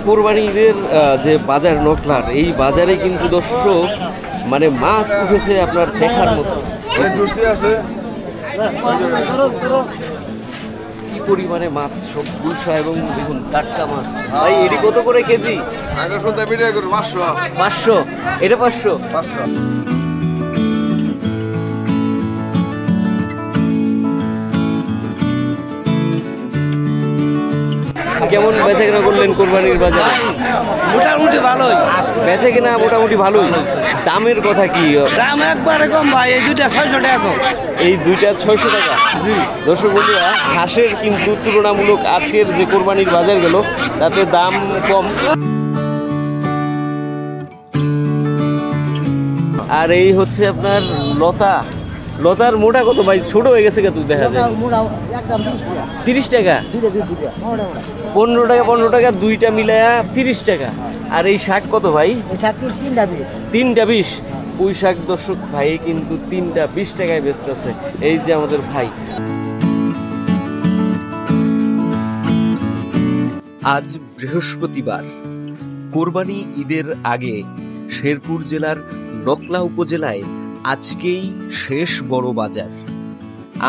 কোরবানি ঈদের যে বাজার নকলার, এই বাজারে কিন্তু দর্শক মানে মাছ উঠেছে আপনার দেখার মতো। কি পরিমাণে মাছ, সব গুলশা এবং দেখুন টাটকা মাছ। ভাই এটি কত করে কেজি? 500। এটা 500। কেমন বেচা কেনা করলেন কোরবানির বাজারে? মোটামুটি ভালোই বেচা কেনা, মোটামুটি ভালোই। দামের কথা কি? দাম একবারে কম ভাই, এই দুইটা 600 টাকা কম। এই দুইটা 600 টাকা। জি দর্শক বন্ধুরা, হাঁসের কিন্তু তুলনামূলক আজকের যে কোরবানির বাজার গেল তাতে দাম কম। আর এই হচ্ছে আপনার লতার মোটা কত ভাই? ছোট হয়ে গেছে কত দেখা যায়? 30 টাকা। 15 টাকা দুইটা মিলায়া 30 টাকা। আর এই শাক কত ভাই? 3টা 20। পুঁই শাক দর্শক ভাই কিন্তু 3টা 20 টাকায় বেচতেছে এই যে আমাদের ভাই। আজ বৃহস্পতিবার, কোরবানি ঈদের আগে শেরপুর জেলার নকলা উপজেলায় আজকেই শেষ বড় বাজার।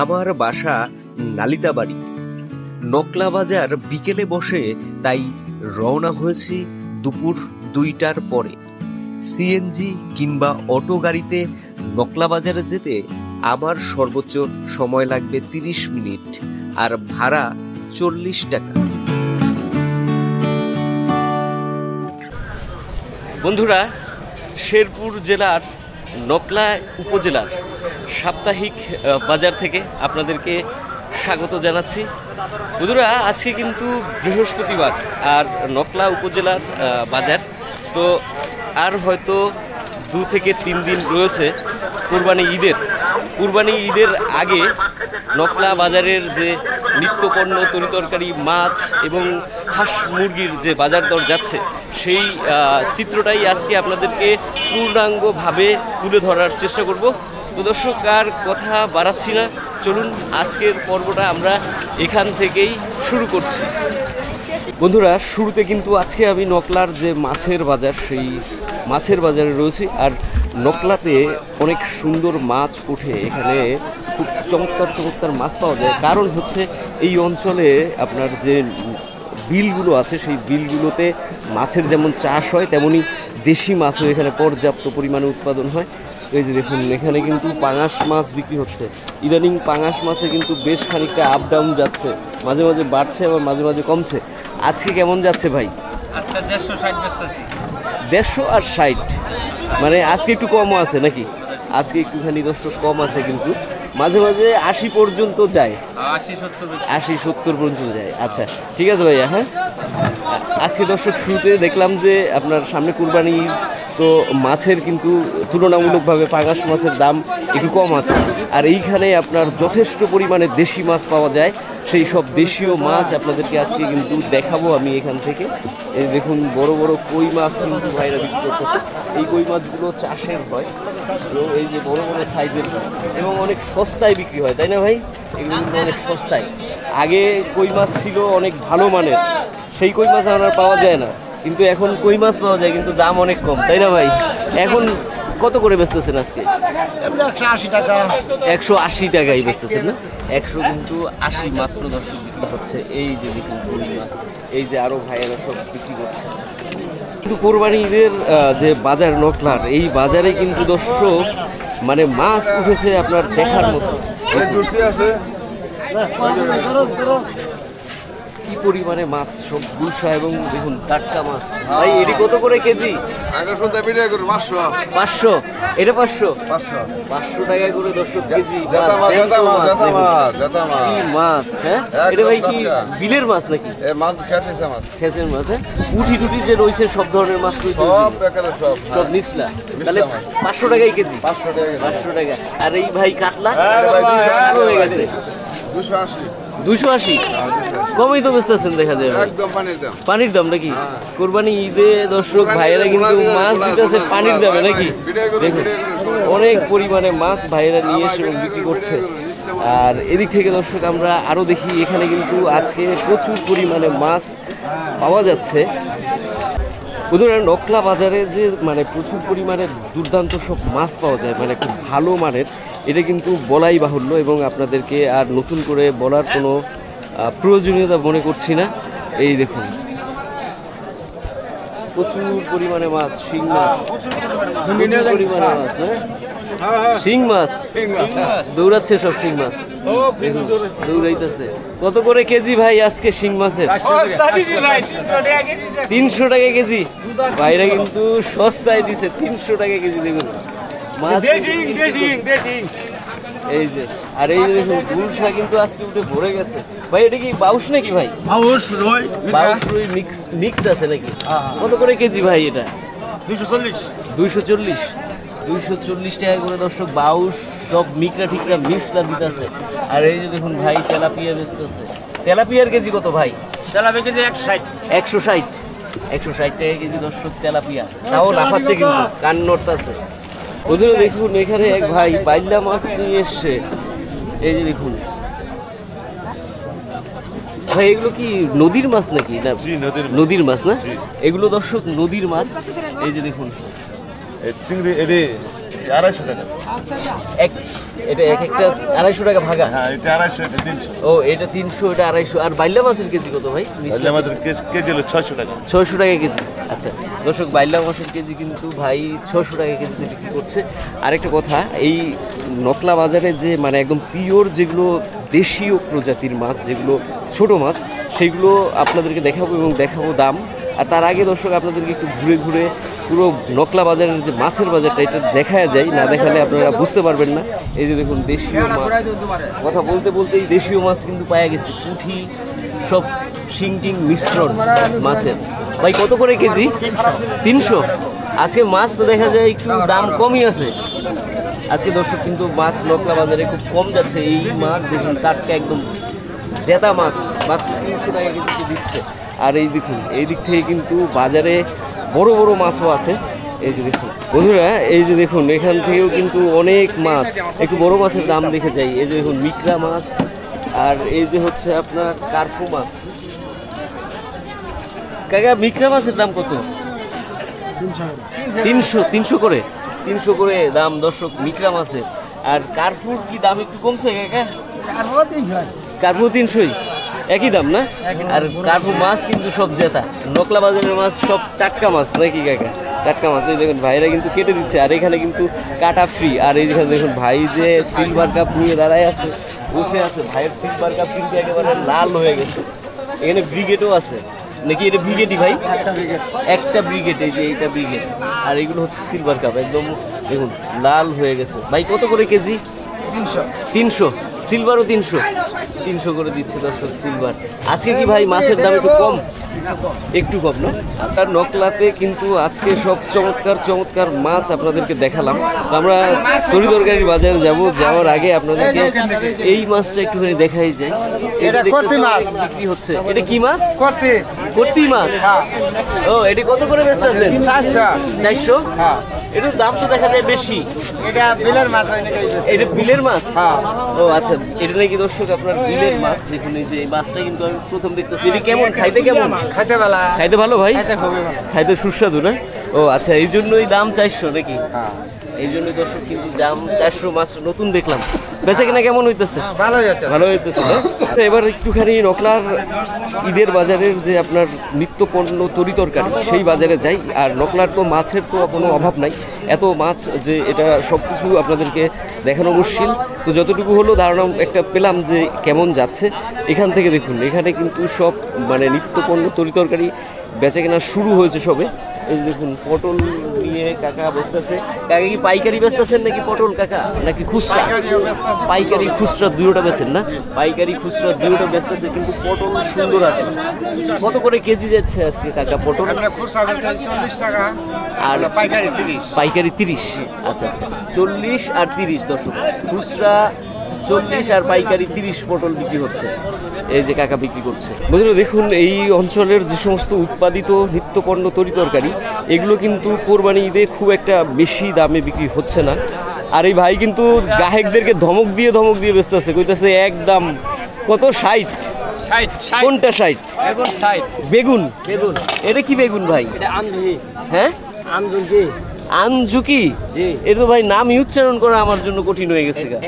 আমার বাসা নালিতাবাড়ি। নকলা বাজার বিকেলে বসে, তাই রওনা হয়েছি দুপুর 2টার পরে। সিএনজি কিংবা অটো গাড়িতে নকলা বাজারে যেতে আমার সর্বোচ্চ সময় লাগবে 30 মিনিট, আর ভাড়া 40 টাকা। বন্ধুরা, শেরপুর জেলার নকলা উপজেলার সাপ্তাহিক বাজার থেকে আপনাদেরকে স্বাগত জানাচ্ছি। বন্ধুরা, আজকে কিন্তু বৃহস্পতিবার আর নকলা উপজেলার বাজার, তো আর হয়তো 2 থেকে 3 দিন রয়েছে কুরবানি ঈদের আগে নকলা বাজারের যে নিত্যপণ্য, তরিতরকারি, মাছ এবং হাঁস মুরগির যে বাজার দর যাচ্ছে, সেই চিত্রটাই আজকে আপনাদেরকে পূর্ণাঙ্গভাবে তুলে ধরার চেষ্টা করব। তো দর্শক, আর কথা বাড়াচ্ছি না, চলুন আজকের পর্বটা আমরা এখান থেকেই শুরু করছি। বন্ধুরা, শুরুতে কিন্তু আজকে আমি নকলার যে মাছের বাজার, সেই মাছের বাজারে রয়েছি। আর নকলাতে অনেক সুন্দর মাছ ওঠে, এখানে খুব চমৎকার মাছ পাওয়া যায়। কারণ হচ্ছে এই অঞ্চলে আপনার যে বিলগুলো আছে, সেই বিলগুলোতে মাছের যেমন চাষ হয়, তেমনি দেশি মাছও এখানে পর্যাপ্ত পরিমাণে উৎপাদন হয়। এই যে দেখুন, এখানে কিন্তু পাঙাশ মাছ বিক্রি হচ্ছে। ইদানিং পাঙাশ মাছে কিন্তু বেশ খানিকটা আপ ডাউন যাচ্ছে, মাঝে মাঝে বাড়ছে আবার মাঝে মাঝে কমছে। আজকে কেমন যাচ্ছে ভাই? আজকে 150-60 বেচতেছি। 150 আর 60, মানে আজকে একটু কমও আছে নাকি? আজকে একটুখানি দর্শক কম আছে, কিন্তু মাঝে মাঝে 80 পর্যন্ত যায়। 80-70 পর্যন্ত যায়। আচ্ছা ঠিক আছে ভাইয়া। হ্যাঁ, আজকে দর্শক শুরুতে দেখলাম যে আপনার সামনে কুরবানি, তো মাছের কিন্তু তুলনামূলকভাবে পাঙাশ মাছের দাম একটু কম আছে। আর এইখানে আপনার যথেষ্ট পরিমাণে দেশি মাছ পাওয়া যায়। সেই সব দেশীয় মাছ আপনাদেরকে আজকে কিন্তু দেখাবো আমি এখান থেকে। এই দেখুন, বড় বড় কই মাছ কিন্তু ভাইরা বিক্রি করতেছে। এই কই মাছগুলো চাষের হয় এবং এই যে বড় বড় সাইজের, এবং অনেক সস্তায় বিক্রি হয়, তাই না ভাই? এগুলো কিন্তু অনেক সস্তায়। আগে কই মাছ ছিল অনেক ভালো মানের, সেই কই মাছ আর পাওয়া যায় না। কিন্তু এখন কই মাছ পাওয়া যায়, কিন্তু দাম অনেক কম, তাই না ভাই? এখন কত করে বেচতেছেন আজকে? 180 টাকা। 180 টাকাই বেচতেছেন না? 100 কিন্তু 80 মাত্র দর্শক বিক্রি হচ্ছে। এই যে দেখুন কই মাছ, এই যে আরো ভাইয়েরা সব বিক্রি করছে। কিন্তু কোরবানি ঈদের যে বাজার নকলার, এই বাজারে কিন্তু দর্শক মানে মাছ উঠেছে আপনার দেখার মতো। কি পরিমাণে মাছ, সব গুলশা এবং দেখুন টাটকা মাছ। ভাই এটি কত করে কেজি? 500। এটা 500 টাকা করে দর্শক কেজি। কি মাছ! হ্যাঁ, এটা ভাই কি বিলের মাছ নাকি? খেসের মাছ। হ্যাঁ, উঠি টুটি যে রয়েছে, সব ধরনের মাছ রয়েছে, সব নিচলা। তাহলে 500 টাকাই কেজি। 500 টাকা। আর এই ভাই কাতলা হয়ে গেছে 280। কমই তো বেচতেছেন দেখা যায়। পানির দাম নাকি? কোরবানি ঈদে দর্শক ভাইয়েরা কিন্তু মাছ দিতেছে পানির দামে নাকি? দেখুন, অনেক পরিমাণে মাছ ভাইয়েরা নিয়ে এসে বিক্রি করছে। আর এদিক থেকে দর্শক আমরা আরো দেখি, এখানে কিন্তু আজকে প্রচুর পরিমাণে মাছ পাওয়া যাচ্ছে। বন্ধুরা নকলা বাজারে যে মানে প্রচুর পরিমাণে দুর্দান্ত সব মাছ পাওয়া যায়, মানে খুব ভালো মানের, এটা কিন্তু বলাই বাহুল্য এবং আপনাদেরকে আর নতুন করে বলার কোনো প্রয়োজনীয়তা মনে করছি না। এই দেখুন প্রচুর পরিমাণে মাছ, শিং মাছ, প্রচুর পরিমাণে মাছ না, শিং মাছ দৌড়াচ্ছে সব শিং মাছ, দেখুন দৌড়াইতেছে। কত করে কেজি ভাই আজকে শিং মাছের? 300 টাকা কেজি। ভাইরা কিন্তু সস্তায় দিছে, 300 টাকা কেজি। দেখুন মাছ এই যে, আর এই যে দেখুন গুলশা কিন্তু আজকে উঠে ভরে গেছে। ভাই এটা কি বাউশ নাকি ভাই? বাউশ রুই মিক্স আছে নাকি? কত করে কেজি ভাই এটা? 240 টাকা করে দর্শক। বাউশ সব মিকরা ঠিকরা মিক্সটা দিতেছে। আর এই যে দেখুন ভাই তেলাপিয়া বেচতেছে। তেলাপিয়ার কেজি কত ভাই? তেলাপিয়া কেজি 160 টাকা কেজি দর্শক তেলাপিয়া। তাও লাফাচ্ছে কিন্তু, কান নড়তাছে। ওদের দেখুন এখানে এক ভাই বাইল্লা মাছ নিয়ে এসছে। এই যে দেখুন ভাই, এগুলো কি নদীর মাছ নাকি? নদীর মাছ না, এগুলো দর্শক নদীর মাছ। এই যে দেখুন চিংড়ি এটি 250 টাকা। এটা এক একটা 250 টাকা ভাগা। হ্যাঁ, এটা 250, এটা 300। ও এটা 300, এটা 250। আর বাইল্লা মাছের কেজি কত ভাই? তাহলে আমাদের কেজি হলো 600 টাকা। 600 টাকা কেজি। আচ্ছা দর্শক, বাইল্লা মাছের কেজি কিন্তু ভাই 600 টাকা কেজিতে বিক্রি করছে। আরেকটা কথা, এই নকলা বাজারে যে মানে একদম পিওর যেগুলো দেশীয় প্রজাতির মাছ, যেগুলো ছোট মাছ, সেগুলো আপনাদেরকে দেখাবো এবং দেখাবো দাম। আর তার আগে দর্শক আপনাদেরকে একটু ঘুরে ঘুরে পুরো নকলা বাজারের যে মাছের বাজারটা, এটা দেখা যায়, না দেখালে আপনারা বুঝতে পারবেন না। এই যে দেখুন দেশীয় মাছ, কথা বলতে বলতেই দেশীয় মাছ কিন্তু পাওয়া গেছে। পুঁটি সব শিং টিং মিশ্রণ মাছের। ভাই কত করে কেজি? 300। আজকে মাছ তো দেখা যায় একটু দাম কমই আছে আজকে দর্শক, কিন্তু মাছ নকলা বাজারে খুব কম যাচ্ছে। এই মাছ দেখুন টাটকা একদম জেতা মাছ মাত্র 300 টাকা কেজিতে দিচ্ছে। আর এই দেখুন এই দিক থেকে কিন্তু বাজারে বড় বড় মাছও আছে। এই যে দেখুন বন্ধুরা, এই যে দেখুন এখান থেকেও কিন্তু অনেক মাছ, একটু বড় মাছের দাম দেখে যাই। এই যে দেখুন মিকরা মাছ, আর এই যে হচ্ছে আপনার কার্পু মাছ। কাকা মিকরা মাছের দাম কত? 300 করে। 300 করে দাম দর্শক মিকরা মাছের। আর কার্পুর কি দাম একটু কমছে কাকা? কার্পু 300-ই, একই দাম না? আর কার্পু মাছ কিন্তু সব জেতা। নকলা বাজারের মাছ সব টাটকা মাছ নাকি কাকা? টাটকা মাছ। এই দেখুন ভাইরা কিন্তু কেটে দিচ্ছে, আর এখানে কিন্তু কাটা ফ্রি। আর এইখানে দেখুন ভাই যে সিলভার কাপ নিয়ে দাঁড়ায় আছে, বসে আছে। ভাইয়ের সিলভার কাপ কিন্তু একেবারে লাল হয়ে গেছে। এখানে ব্রিগেডও আছে নাকি? এটা ব্রিগেডই ভাই, একটা ব্রিগেড। এই যে এইটা ব্রিগেড, আর এগুলো হচ্ছে সিলভার কাপ, একদম দেখুন লাল হয়ে গেছে। ভাই কত করে কেজি? 300। সিলভারও 300 করে দিচ্ছে দর্শক সিলভার। আজকে কি ভাই মাছের দাম একটু কম? একটু কম না? আর নকলাতে কিন্তু আজকে সব চমৎকার চমৎকার মাছ আপনাদেরকে দেখালাম। আমরা তরিতরকারির বাজারে যাওয়ার আগে আপনাদেরকে এই মাছটা একটুখানি দেখাই যায়। এটা বিক্রি হচ্ছে। এটা কি মাছ? কর্তি মাছ। ও এটি কত করে বেচতেছেন? 400। এটার দাম তো দেখা যায় বেশি। এটা বিলের মাছ হয় নাকি? এটা বিলের মাছ? ও আচ্ছা, এটা নাকি দর্শক আপনার বিলের মাছ। দেখুন এই যে এই মাছটা কিন্তু আমি প্রথম দেখতেছি। এটা কেমন খাইতে? কেমন খাইতে? ভালো ভাই, খাইতে সুস্বাদু না? ও আচ্ছা, এই জন্যই দাম 400 নাকি? এই জন্যই দর্শক কিন্তু দাম 400। মাছটা নতুন দেখলাম। বেচা কিনা কেমন হইতেছে? ভালো হইতেছে না? এবার একটুখানি নকলার ঈদের বাজারের যে আপনার নিত্য পণ্য তরিতরকারি, সেই বাজারে যাই। আর নকলার তো মাছের তো কোনো অভাব নাই, এত মাছ যে এটা সব কিছু আপনাদেরকে দেখানো মুশকিল। তো যতটুকু হলো ধারণা একটা পেলাম যে কেমন যাচ্ছে। এখান থেকে দেখুন এখানে কিন্তু সব মানে নিত্য পণ্য তরিতরকারি বেচা কেনা শুরু হয়েছে সবে। এই দেখুন পটল নিয়ে কাকা বেচতেছে। কাকা কি পাইকারি বেচতেছেন নাকি পটল কাকা, নাকি খুচরা? পাইকারি খুচরা দুটোটা বেচেন না? পাইকারি খুচরা দুটোটা বেচতেছে, কিন্তু পটল সুন্দর আছে। কত করে কেজি যাচ্ছে আজকে কাকা পটল? 40 টাকা আর পাইকারি 30। আচ্ছা আচ্ছা, 40 আর 30 দর্শক। খুচরা 40 আর পাইকারি 30 পটল বিক্রি হচ্ছে। এই যে কাকা বিক্রি করছে। বন্ধুরা দেখুন এই অঞ্চলের যে সমস্ত উৎপাদিত নিত্যপণ্য তরিতরকারি, এগুলো কিন্তু কোরবানি ঈদে খুব একটা বেশি দামে বিক্রি হচ্ছে না। আর এই ভাই কিন্তু গ্রাহকদেরকে ধমক দিয়ে বেচতেছে, কইতেছে একদম কত 60। 60 কোনটা 60? বেগুন 60 বেগুন। বেগুন এটা কি বেগুন ভাই? এটা আমজুহি হ্যাঁ, আমজুহি আনজুকি। জি এটা তো ভাই নামই উচ্চারণ করা আমার জন্য কঠিন হয়ে গেছে গা।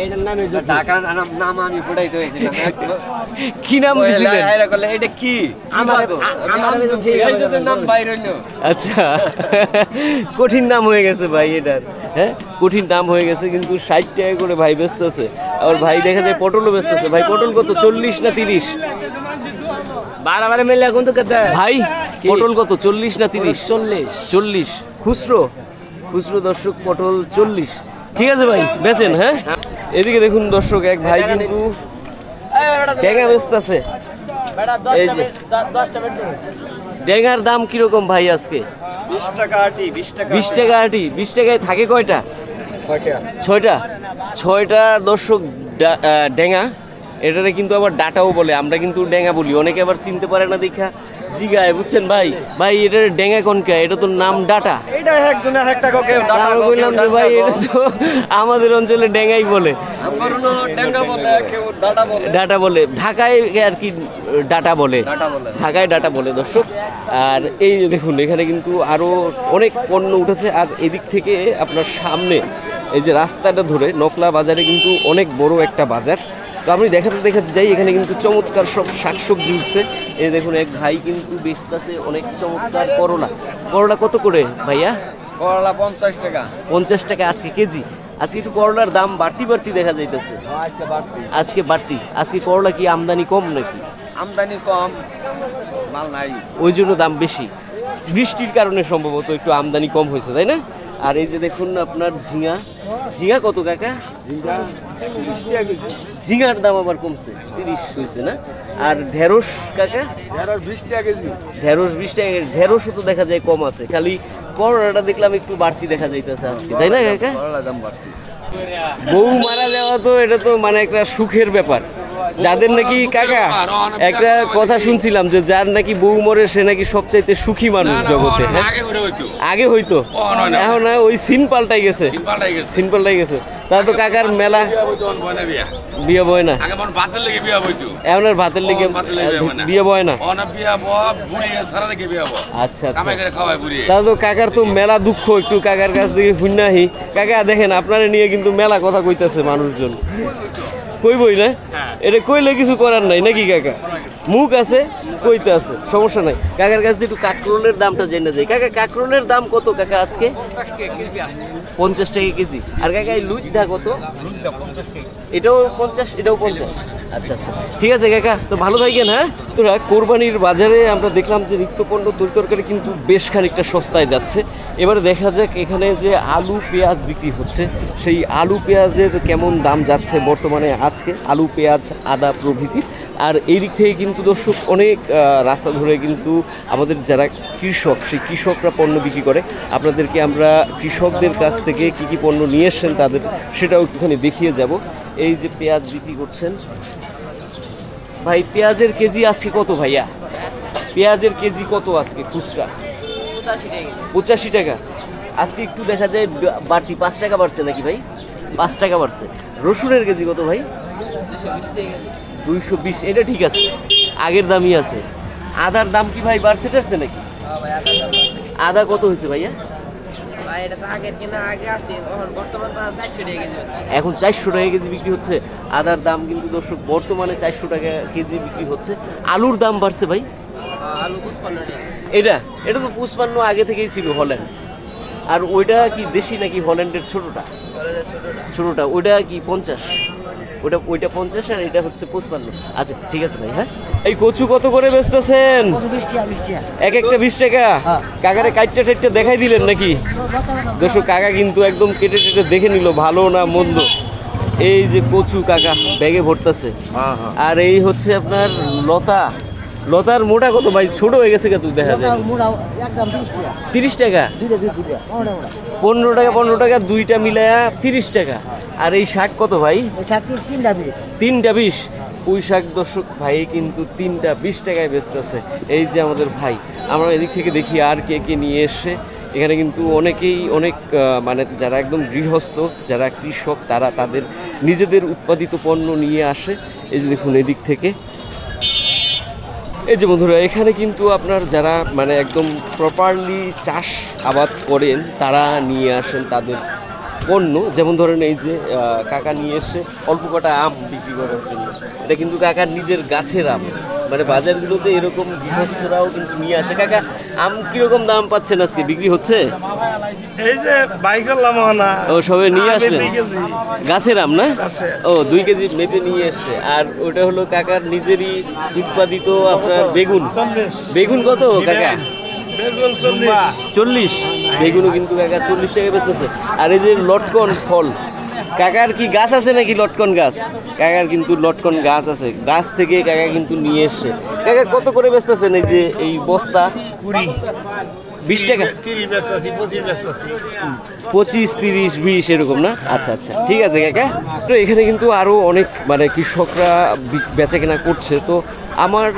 এটার নামে ঢাকার নাম আমি পড়াইতে হয়েছিলাম কি নাম দিছিলেন? এটা কি আমার নাম বাইরে হইলো আচ্ছা, কঠিন নাম হয়ে গেছে ভাই এটার। হ্যাঁ, কঠিন নাম হয়ে গেছে, কিন্তু 60 টাকা করে ভাই বেচতেছে। আর ভাই দেখা যায় পটলও বেচতেছে। ভাই পটল কত, 40 না 30? বারে মিলে এখন তো কত ভাই পটল কত, 40 না 30? 40 খুচরো। খুচরো দর্শক, পটল 40। ঠিক আছে ভাই, বেচেন। হ্যাঁ, এদিকে দেখুন দর্শক, এক ভাই কিন্তু ডেঙ্গা বেচতেছে। এই যে ডেঙ্গার দাম কিরকম ভাই আজকে? 20 টাকা আটি 20 টাকা 20 টাকা আটি। 20 টাকায় থাকে কয়টা? 6টা। 6টা দর্শক ডেঙ্গা। এটারে কিন্তু আবার ডাটাও বলে, আমরা কিন্তু ডেঙ্গা বলি। অনেকে আবার চিনতে পারে না দেখা জিগায়, বুঝছেন ভাই? ভাই এটার ডেঙ্গা কোনটা? এটা তো নাম ডাটা। এটা একজনে একটা কেউ ডাটা বললাম যে ভাই এটা তো আমাদের অঞ্চলে ডেঙ্গাই বলে, আমগরনো ডেঙ্গা বলে, কেউ ডাটা বলে। ডাটা বলে। ঢাকায় আর কি ডাটা বলে, ঢাকায় ডাটা বলে দর্শক। আর এই যে দেখুন, এখানে কিন্তু আরো অনেক পণ্য উঠেছে। আর এদিক থেকে আপনার সামনে এই যে রাস্তাটা ধরে নকলা বাজারে কিন্তু অনেক বড় একটা বাজার। তো আমি দেখাতে যাই, এখানে কিন্তু চমৎকার সব শাকসবজি উঠছে। এই দেখুন, এক ভাই কিন্তু বেচতেছে অনেক চমৎকার করলা। করলা কত করে ভাইয়া? করলা 50 টাকা 50 টাকা আজকে কেজি। আজকে একটু করলার দাম বাড়তি দেখা যাইতেছে। আজকে বাড়তি। আজকে করলা কি আমদানি কম নাকি? আমদানি কম, মাল নাই, ওই জন্য দাম বেশি। বৃষ্টির কারণে সম্ভবত একটু আমদানি কম হয়েছে, তাই না? আর এই যে দেখুন আপনার ঝিঙা। ঝিঙা কত কাকা? ঝিঙার দাম আবার কমছে, 30 হয়েছে না? আর ঢেঁড়স কাকা? ঢেঁড়স 20 টাকা কেজি। ঢেঁড়স 20 টাকা। ঢেঁড়সও তো দেখা যায় কম আছে, খালি করলাটা দেখলাম একটু বাড়তি দেখা যাইতেছে আজকে, তাই না কাকা? করলার দাম বাড়তি। বউ মারা যাওয়া তো এটা তো মানে একটা সুখের ব্যাপার। যাদের নাকি কাকা একটা কথা শুনছিলাম যে যার নাকি বউ মরে সে নাকি সবচাইতে সুখী মানুষ জগতে। আগে হইতো, এখন ওই সিন পাল্টাই গেছে। সিন পাল্টাই গেছে। তাহলে তো কাকার মেলা বিয়ে বয় না, এখন আর ভাতের লেগে বিয়ে বয় না। আচ্ছা আচ্ছা, তাহলে তো কাকার তো মেলা দুঃখ। একটু কাকার কাছ থেকে শুনাহি। কাকা দেখেন, আপনারা নিয়ে কিন্তু মেলা কথা কইতাছে মানুষজন। কইবই না, এটা কইলে কিছু করার নাই নাকি কাকা? মুখ আছে, কইতে আছে, সমস্যা নাই। কাকার কাছ থেকে একটু কাকরোলের দামটা জেনে যাই। কাকা কাকরোলের দাম কত কাকা আজকে? 50 টাকা কেজি। আর কাকা এই লুইদা কত? এটাও 50, এটাও 50। আচ্ছা আচ্ছা, ঠিক আছে কাকা, তো ভালো থাকেন। হ্যাঁ, তোরা কোরবানির বাজারে আমরা দেখলাম যে নিত্যপণ্য তরকারি কিন্তু বেশ খানিকটা সস্তায় যাচ্ছে। এবারে দেখা যাক এখানে যে আলু পেঁয়াজ বিক্রি হচ্ছে, সেই আলু পেঁয়াজের কেমন দাম যাচ্ছে বর্তমানে আজকে, আলু পেঁয়াজ আদা প্রভৃতি। আর এই দিক থেকে কিন্তু দর্শক অনেক রাস্তা ধরে কিন্তু আমাদের যারা কৃষক, সেই কৃষকরা পণ্য বিক্রি করে। আপনাদেরকে আমরা কৃষকদের কাছ থেকে কি কি পণ্য নিয়ে এসছেন তাদের সেটাও একটুখানি দেখিয়ে যাব। এই যে পেঁয়াজ বিক্রি করছেন ভাই, পেঁয়াজের কেজি আজকে কত ভাইয়া? পেঁয়াজের কেজি কত আজকে খুচরা? 85 টাকা। আজকে একটু দেখা যায় বাড়তি 5 টাকা বাড়ছে নাকি ভাই? 5 টাকা বাড়ছে। রসুনের কেজি কত ভাই? 220। এটা ঠিক আছে, আগের দামই আছে। আদার দাম কি ভাই বাড়ছে টাড়ছে নাকি? আদা কত হয়েছে ভাইয়া? এখন 400 টাকা কেজি বিক্রি হচ্ছে। আদার দাম কিন্তু দর্শক বর্তমানে 400 টাকা কেজি বিক্রি হচ্ছে। আলুর দাম বাড়ছে ভাই? আলু 55 টাকা। এটা তো 55 আগে থেকেই ছিল হল্যান্ড। আর ওইটা কি দেশি নাকি হল্যান্ডের ছোটটা? ছোটটা ওইটা কি 50? ওইটা 50 আর এটা হচ্ছে 55। আচ্ছা ঠিক আছে ভাই। হ্যাঁ, এই কচু কত করে বেচতেছেন? এক একটা 20 টাকা। কাকারে কাটটা টেটটা দেখাই দিলেন নাকি? দর্শক কাকা কিন্তু একদম কেটে টেটে দেখে নিল ভালো না মন্দ। এই যে কচু কাকা ব্যাগে ভরতেছে। আর এই হচ্ছে আপনার লতা। লতার মোটা কত ভাই? ছোট হয়ে গেছে তুই দেখা যায়। 30 টাকা। 15 টাকা 15 টাকা দুইটা মিলায়া 30 টাকা। আর এই শাক কত ভাই? 3টা 20। পুঁই শাক দর্শক ভাই কিন্তু 3টা 20 টাকায় বেচতেছে। এই যে আমাদের ভাই, আমরা এদিক থেকে দেখি আর কে কে নিয়ে এসে। এখানে কিন্তু অনেকেই অনেক মানে যারা একদম গৃহস্থ, যারা কৃষক, তারা তাদের নিজেদের উৎপাদিত পণ্য নিয়ে আসে। এই যে দেখুন এদিক থেকে এই যে বন্ধুরা, এখানে কিন্তু আপনার যারা মানে একদম প্রপারলি চাষ আবাদ করেন তারা নিয়ে আসেন তাদের পণ্য। যেমন ধরেন এই যে কাকা নিয়ে এসে অল্প কটা আম বিক্রি করার জন্য। এটা কিন্তু কাকার নিজের গাছের আম, মানে বাজারগুলোতে এরকম গৃহস্থরাও কিন্তু নিয়ে আসে। কাকা, আম কিরকম দাম পাচ্ছেন আজকে, বিক্রি হচ্ছে? এই যে বাইক করলাম না, ও সবাই নিয়ে আসলেন? গাছের আম না? ও 2 কেজি মেপে নিয়ে এসছে। আর ওটা হলো কাকার নিজেরই উৎপাদিত আপনার বেগুন। বেগুন কত কাকা? বেগুন 40। বেগুনও কিন্তু কাকা 40 টাকা বেচতেছে। আর এই যে লটকন ফল, কাকার কি গাছ আছে নাকি লটকন গাছ? কাকার কিন্তু লটকন গাছ আছে, গাছ থেকে কাকা কিন্তু নিয়ে এসছে। কাকা কত করে বেচতেছেন এই যে এই বস্তা? 20 টাকা। 30 বেচতাছি, 25 বেচতাছি। 25, 30, 20 এরকম না? আচ্ছা আচ্ছা, ঠিক আছে কাকা। তো এখানে কিন্তু আরও অনেক মানে কৃষকরা বেচা কেনা করছে। তো আমার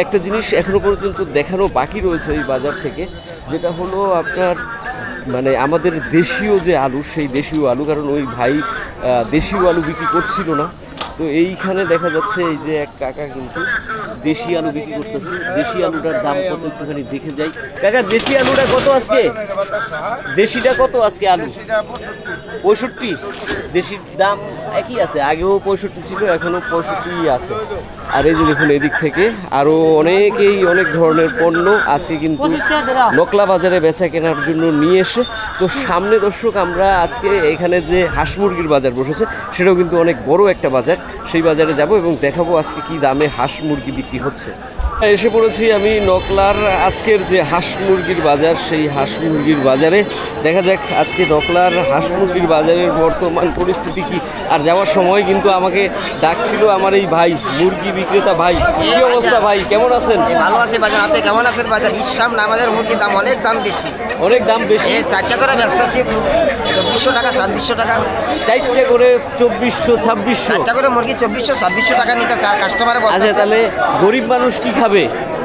একটা জিনিস এখনো পর্যন্ত দেখানো বাকি রয়েছে এই বাজার থেকে, যেটা হলো আপনার মানে আমাদের দেশীয় যে আলু, সেই দেশীয় আলু। কারণ ওই ভাই দেশীয় আলু বিক্রি করছিল না। তো এইখানে দেখা যাচ্ছে এই যে এক কাকা কিন্তু দেশি আলু বিক্রি করতেছে। দেশি আলুটার দাম কত একটুখানি দেখে যাই। কাকা, দেশি আলুটা কত আজকে? দেশিটা কত আজকে আলু? 65। দেশির দাম একই আছে, আগেও 65 ছিল, এখনো 65 আছে। আর এই যে দেখুন এদিক থেকে আরো অনেকেই অনেক ধরনের পণ্য আছে কিন্তু নকলা বাজারে বেচা কেনার জন্য নিয়ে এসে। তো সামনে দর্শক, আমরা আজকে এখানে যে হাঁস মুরগির বাজার বসেছে সেটাও কিন্তু অনেক বড় একটা বাজার, সেই বাজারে যাব এবং দেখাবো আজকে কি দামে হাঁস মুরগি বিক্রি হচ্ছে। এসে পড়েছি আমি নকলার আজকের যে হাঁস মুরগির বাজার, সেই হাঁস মুরগির বাজারে। দেখা যাক আজকে নকলার হাঁস মুরগির বাজারের বর্তমান পরিস্থিতি কি। আর যাওয়ার সময় কিন্তু আমাকে ডাকছিল আমার এই ভাই, মুরগি বিক্রেতা ভাই। কি অবস্থা ভাই, কেমন আছেন? ভালো আছে বাজার, আপনি কেমন আছেন বাজার? ইসলাম না, আমাদের মুরগির দাম অনেক দাম বেশি। অনেক দাম বেশি? 4টা করে ব্যস্ত আছি, 2400 টাকা, 2600 টাকা। 4টে করে 2400, 2600? 4টা করে মুরগি 2400, 2600 টাকা নিতে চার কাস্টমারে বলতেছে। আচ্ছা, তাহলে গরিব মানুষ কি খাবে?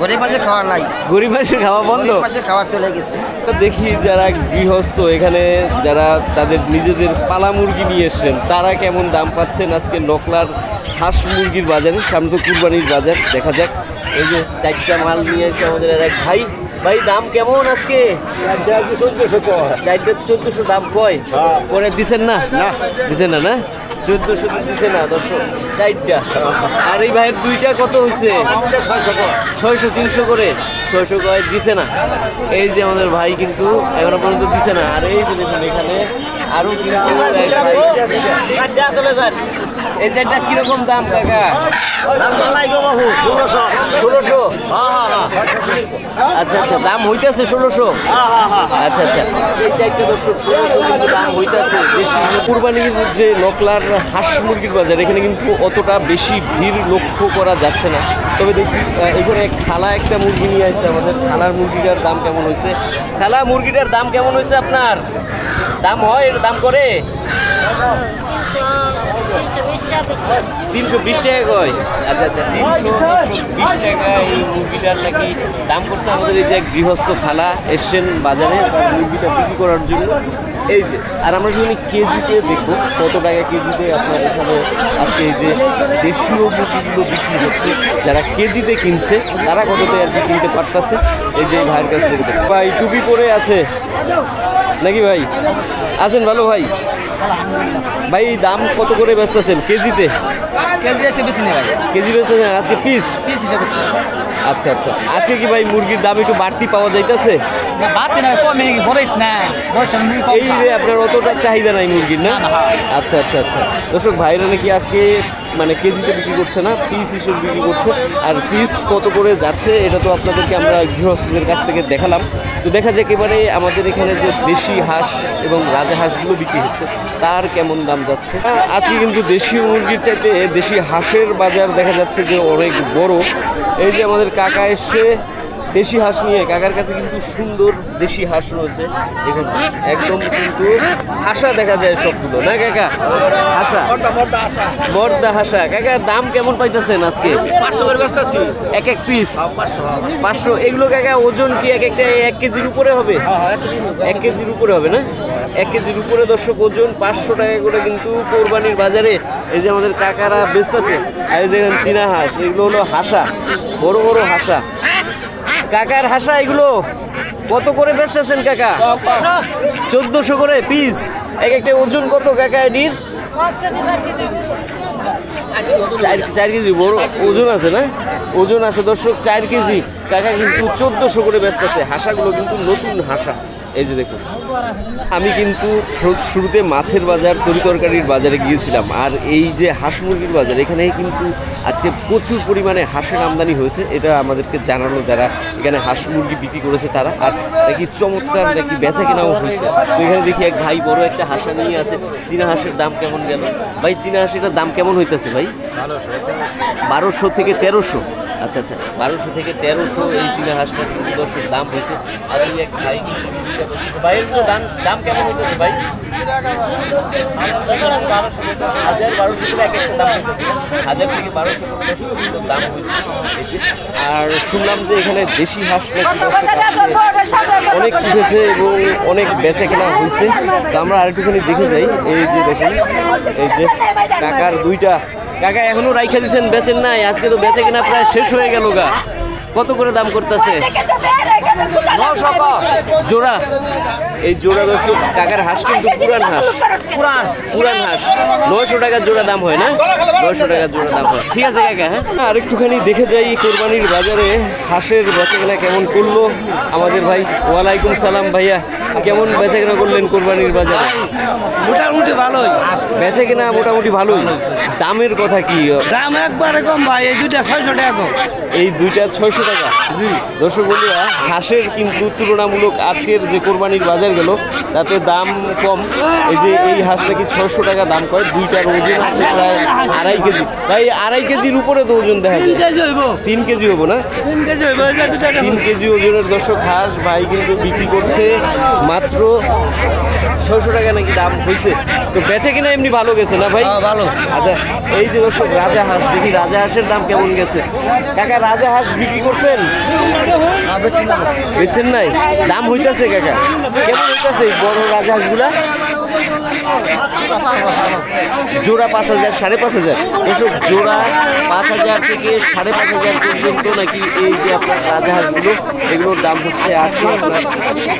গরিব মানুষের খাওয়া নাই, গরিব মানুষের খাওয়া বন্ধ, গরিব মানুষের খাওয়া চলে গেছে। দেখি যারা গৃহস্থ এখানে যারা তাদের নিজেদের পালা মুরগি নিয়ে এসছেন তারা কেমন দাম পাচ্ছেন আজকে নকলার হাঁস মুরগির বাজারে। সামনে তো কুরবানির বাজার, দেখা যাক। এই যে 4টা মাল নিয়ে এসে আমাদের আর এক ভাই। ভাই, দাম কেমন আজকে? 4টা 1400 দাম কয় করে দিচ্ছেন না? দিচ্ছেন না? 1400 দিচ্ছে না দর্শক 4টা। আর এই ভাইয়ের 2টা কত হয়েছে? 600, 300 করে। 600 কয় দিছে না। এই যে আমাদের ভাই কিন্তু এখনো পর্যন্ত দিছে না। আর এই যে দেখুন এখানে আরো কিন্তু চলে যান। এই 4টা কিরকম দাম কাকা? 1600। আচ্ছা আচ্ছা, দাম হইতেছে 1600। আচ্ছা আচ্ছা, এই 4টা দর্শক 1600 কিন্তু দাম হইতেছে। বেশি কুরবানির যে নকলার হাঁস মুরগির বাজার, এখানে কিন্তু অতটা বেশি ভিড় লক্ষ্য করা যাচ্ছে না। তবে দেখি এখানে খালা একটা মুরগি নিয়ে আসছে আমাদের। খালার মুরগিটার দাম কেমন হয়েছে? খালা, মুরগিটার দাম কেমন হয়েছে আপনার? দাম হয়, এর দাম করে 320 টাকা কয়। আচ্ছা আচ্ছা, 320 টাকা এই মুরগিটার নাকি দাম করছে। আমাদের এই যে গৃহস্থ খালা এসছেন বাজারে মুরগিটা বিক্রি করার জন্য। এই যে, আর আমরা যদি কেজিতে দেখবো কত টাকা কেজিতে আপনার এখানে আজকে এই যে দেশীয় মুরগিগুলো বিক্রি হচ্ছে, যারা কেজিতে কিনছে তারা কততে আর কি কিনতে পারতেছে। এই যে ভাইয়ের কাছ থেকে ভাই টুপি পরে আছে নাকি ভাই? আছেন ভালো ভাই? ভাই, দাম কত করে বেচতেছেন কেজিতে? কেজি আছে বেশি নেই ভাই, কেজি বেচতেছেন আজকে পিস হিসাবে। আচ্ছা আচ্ছা, আজকে কি ভাই মুরগির দাম একটু বাড়তি পাওয়া যাইতেছে? বাড়তি না, কমে বড় না, এই যে আপনার অতটা চাহিদা নাই মুরগির না? আচ্ছা আচ্ছা আচ্ছা, দর্শক ভাইরা নাকি আজকে মানে কেজিতে বিক্রি করছে না, পিস হিসেবে বিক্রি করছে। আর পিস কত করে যাচ্ছে এটা তো আপনাদেরকে আমরা গৃহস্থদের কাছ থেকে দেখালাম। তো দেখা যাক এবারে আমাদের এখানে যে দেশি হাঁস এবং রাজা হাঁসগুলো বিক্রি হচ্ছে তার কেমন দাম যাচ্ছে। আজকে কিন্তু দেশি মুরগির চাইতে দেশি হাঁসের বাজার দেখা যাচ্ছে যে অনেক বড়। এই যে আমাদের কাকা এসছে দেশি হাঁস নিয়ে। কাকার কাছে কিন্তু সুন্দর দেশি হাঁস রয়েছে, দেখুন একদম কিন্তু হাসা দেখা যায় সবগুলো না কাকা? হাসা, মর্দা হাসা। কাকা, দাম কেমন পাইতেছেন আজকে? 500 করে ব্যস্ত আছি, এক এক পিস 500। এগুলো কাকা ওজন কি এক একটা 1 কেজির উপরে হবে? 1 কেজির উপরে হবে না? 1 কেজির উপরে দর্শক ওজন 500 টাকা করে কিন্তু কোরবানির বাজারে এই যে আমাদের কাকারা বেচতেছে। আর এই দেখেন চীনা হাঁস, এগুলো হলো হাঁসা, বড় বড় হাঁসা। কাকার হাঁসা এগুলো কত করে বেচতেছেন কাকা? 1400 করে পিস। এক একটা ওজন কত কাকা এটির? 4 কেজি বড় ওজন আছে না? ওজন আছে দর্শক 4 কেজি। কাকা কিন্তু 1400 করে বেচতেছে। হাঁসাগুলো কিন্তু নতুন হাঁসা। এই যে দেখুন, আমি কিন্তু শুরুতে মাছের বাজার, তরিতরকারির বাজারে গিয়েছিলাম। আর এই যে হাঁস মুরগির বাজার, এখানে কিন্তু আজকে প্রচুর পরিমাণে হাঁসের আমদানি হয়েছে। এটা আমাদেরকে জানালো যারা এখানে হাঁস মুরগি বিক্রি করেছে তারা। আর নাকি চমৎকার নাকি বেচা কেনাও হয়েছে। তো এখানে দেখি এক ভাই বড় একটা হাঁসা নিয়ে আছে। চীনা হাঁসের দাম কেমন গেল ভাই? চীনা হাঁসের দাম কেমন হইতেছে ভাই? 1200 থেকে 1300। আচ্ছা আচ্ছা, 1200 থেকে 1300 এই চীনা হাঁসটার কিন্তু দর্শক দাম হয়েছে। আর এই এক ভাই কিন্তু ভাইয়ের দাম কেমন হইতেছে ভাই? 1200 থেকে এক একটা দাম হইতেছে, 1000 থেকে 1200 দাম হয়েছে। আর শুনলাম যে এখানে দেশি হাঁস নাকি অনেক উঠেছে এবং অনেক বেচা কেনা হয়েছে। তো আমরা আরেকটুখানি দেখে যাই। এই যে দেখুন, এই যে কাকার দুইটা, কাকা এখনো রাইখা দিচ্ছেন, বেচেন নাই? আজকে তো বেচে কিনা প্রায় শেষ হয়ে গেল গা। কত করে দাম করতেছে? 900 জোড়া। এই জোড়া দর্শক কাকার হাঁস কিন্তু পুরান হাঁস, পুরান হাঁস 900 টাকা জোড়া দাম হয় না? 900 টাকা জোড়া দাম হয়। ঠিক আছে কাকা, হ্যাঁ আরেকটুখানি দেখে যাই কোরবানির বাজারে হাঁসের বেচাকেনা কেমন করলো আমাদের ভাই। ওয়ালাইকুম সালাম ভাইয়া, কেমন বেচাকেনা করলেন কোরবানির বাজারে? মোটামুটি ভালোই বেচাকেনা, মোটামুটি ভালোই। দামের কথা কি? দাম একবারে কম ভাই, এই দুইটা 600 টাকা কম। এই দুইটা 600 টাকা। জি দর্শক বন্ধুরা, হাঁসের কিন্তু তুলনামূলক আজকের যে কোরবানির বাজার গেল তাতে দাম কম। এই যে এই হাঁসটা কি 600 টাকা দাম করে। দুইটার ওজন আছে প্রায় 2.5 কেজি। তাই 2.5 কেজির উপরে তো ওজন দেখা যায়। 3 কেজি হবো না? 3 কেজি ওজনের দর্শক হাঁস ভাই কিন্তু বিক্রি করছে মাত্র 600 টাকা নাকি দাম হয়েছে। তো বেচে কিনা এমনি ভালো গেছে না ভাই? ভালো। আচ্ছা, এই যে দর্শক রাজা হাঁস, দেখি রাজা হাঁসের দাম কেমন গেছে। কাকা রাজা হাঁস বিক্রি করছেন? বেচছেন নাই? দাম হইতাছে কাকা কেমন হইতাছে বড় রাজা হাঁসগুলা? জোড়া 5000, 5500। দর্শক জোড়া 5000 থেকে 5500 পর্যন্ত নাকি এই যে আপনার রাজা হাঁসগুলো, এগুলোর দাম হচ্ছে আজকে আপনার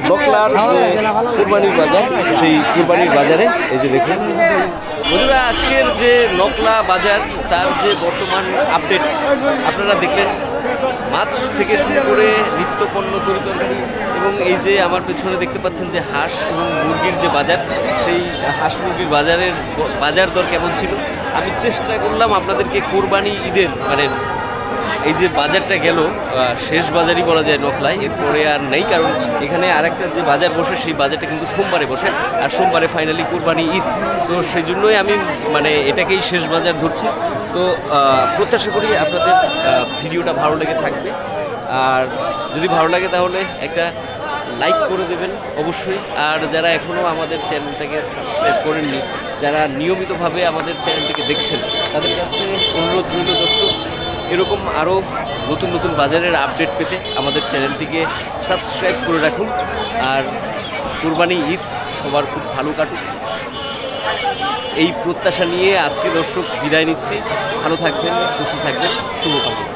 বকলার যে কুরবানির বাজার, সেই কুরবানির বাজারে। এই যে দেখুন বন্ধুরা, আজকের যে নকলা বাজার তার যে বর্তমান আপডেট আপনারা দেখলেন। মাছ থেকে শুরু করে নিত্যপণ্য, তরিতরকারি এবং এই যে আমার পেছনে দেখতে পাচ্ছেন যে হাঁস এবং মুরগির যে বাজার, সেই হাঁস মুরগির বাজার দর কেমন ছিল আমি চেষ্টা করলাম আপনাদেরকে কোরবানি ঈদের মানে এই যে বাজারটা গেল শেষ বাজারই বলা যায় নকলায়, এরপরে আর নেই। কারণ এখানে আরেকটা যে বাজার বসে সেই বাজারটা কিন্তু সোমবারে বসে, আর সোমবারে ফাইনালি কোরবানি ঈদ। তো সেই জন্যই আমি মানে এটাকেই শেষ বাজার ধরছি। তো প্রত্যাশা করি আপনাদের ভিডিওটা ভালো লেগে থাকবে। আর যদি ভালো লাগে তাহলে একটা লাইক করে দেবেন অবশ্যই। আর যারা এখনও আমাদের চ্যানেলটাকে সাবস্ক্রাইব করেননি, যারা নিয়মিতভাবে আমাদের চ্যানেলটিকে দেখছেন, তাদের কাছে অনুরোধ রইল দর্শক, এরকম আরও নতুন নতুন বাজারের আপডেট পেতে আমাদের চ্যানেলটিকে সাবস্ক্রাইব করে রাখুন। আর কুরবানি ঈদ সবার খুব ভালো কাটুক, এই প্রত্যাশা নিয়ে আজকে দর্শক বিদায় নিচ্ছি। ভালো থাকবেন, সুস্থ থাকবেন, শুভকামনা।